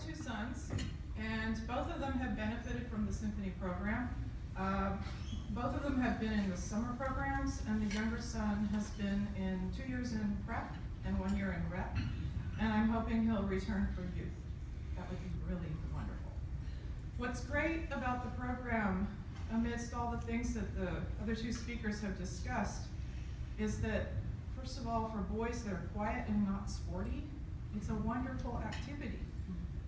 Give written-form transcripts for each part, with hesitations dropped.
two sons, and both of them have benefited from the Symphony program. Both of them have been in the summer programs, and the younger son has been in 2 years in prep and 1 year in rep, and I'm hoping he'll return for youth. That would be really wonderful. What's great about the program, amidst all the things that the other two speakers have discussed, is that, first of all, for boys that are quiet and not sporty, it's a wonderful activity.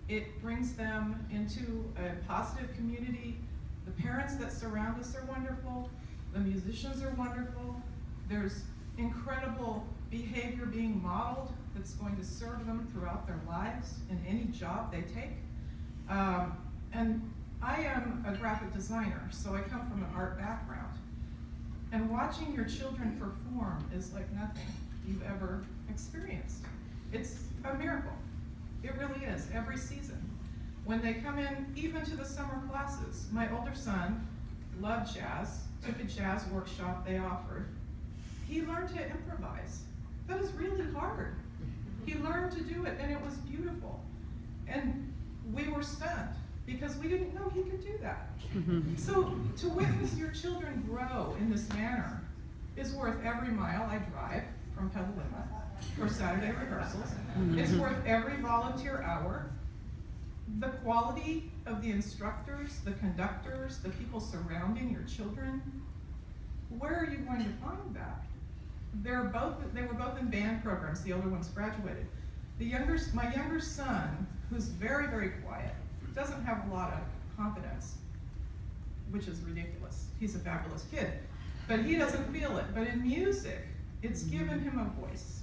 It brings them into a positive community. The parents that surround us are wonderful. The musicians are wonderful. There's incredible behavior being modeled that's going to serve them throughout their lives in any job they take. And I am a graphic designer, so I come from an art background. And watching your children perform is like nothing you've ever experienced. It's a miracle. It really is, every season. When they come in, even to the summer classes, my older son loved jazz, took a jazz workshop they offered. He learned to improvise. That is really hard. He learned to do it, and it was beautiful. And we were stunned, because we didn't know he could do that. So to witness your children grow in this manner is worth every mile I drive from Petaluma for Saturday rehearsals. It's worth every volunteer hour. The quality of the instructors, the conductors, the people surrounding your children, where are you going to find that? They were both in band programs. The older ones graduated. My younger son, who's very, very quiet, doesn't have a lot of confidence, which is ridiculous. He's a fabulous kid, but he doesn't feel it. But in music, it's given him a voice.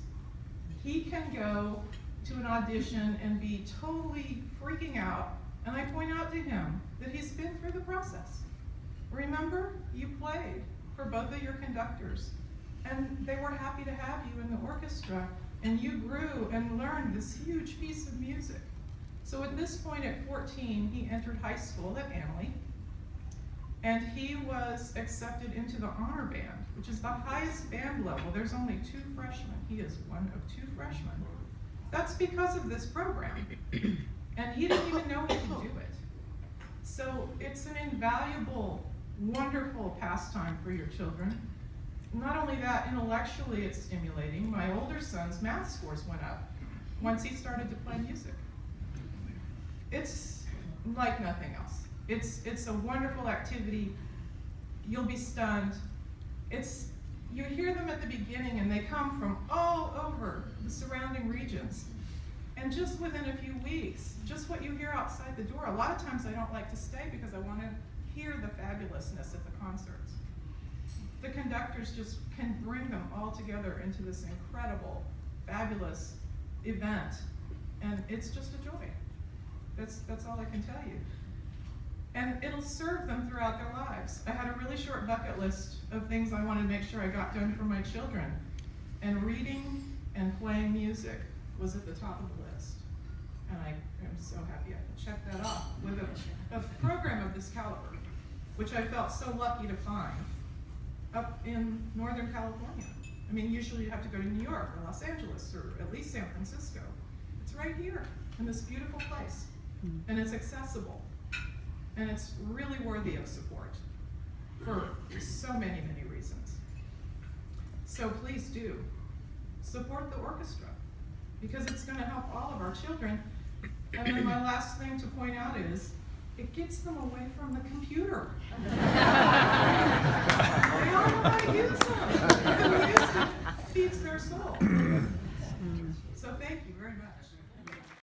He can go to an audition and be totally freaking out, and I point out to him that he's been through the process. Remember, you played for both of your conductors, and they were happy to have you in the orchestra, and you grew and learned this huge piece of music. So at this point, at 14, he entered high school at Amley, and he was accepted into the honor band, which is the highest band level. There's only 2 freshmen. He is one of 2 freshmen. That's because of this program. And he didn't even know he could do it. So it's an invaluable, wonderful pastime for your children. Not only that, intellectually it's stimulating. My older son's math scores went up once he started to play music. It's like nothing else. It's a wonderful activity. You'll be stunned. You hear them at the beginning, and they come from all over the surrounding regions. And just within a few weeks, just what you hear outside the door, a lot of times I don't like to stay because I want to hear the fabulousness at the concerts. The conductors just can bring them all together into this incredible, fabulous event, and it's just a joy. That's all I can tell you. And it'll serve them throughout their lives. I had a really short bucket list of things I wanted to make sure I got done for my children. And reading and playing music was at the top of the list. And I am so happy I can check that off with a program of this caliber, which I felt so lucky to find up in Northern California. I mean, usually you have to go to New York or Los Angeles or at least San Francisco. It's right here in this beautiful place. And it's accessible. And it's really worthy of support for so many, many reasons. So please do support the orchestra, because it's going to help all of our children. And then my last thing to point out is, it gets them away from the computer. They all want to use them. The music feeds their soul. So thank you very much.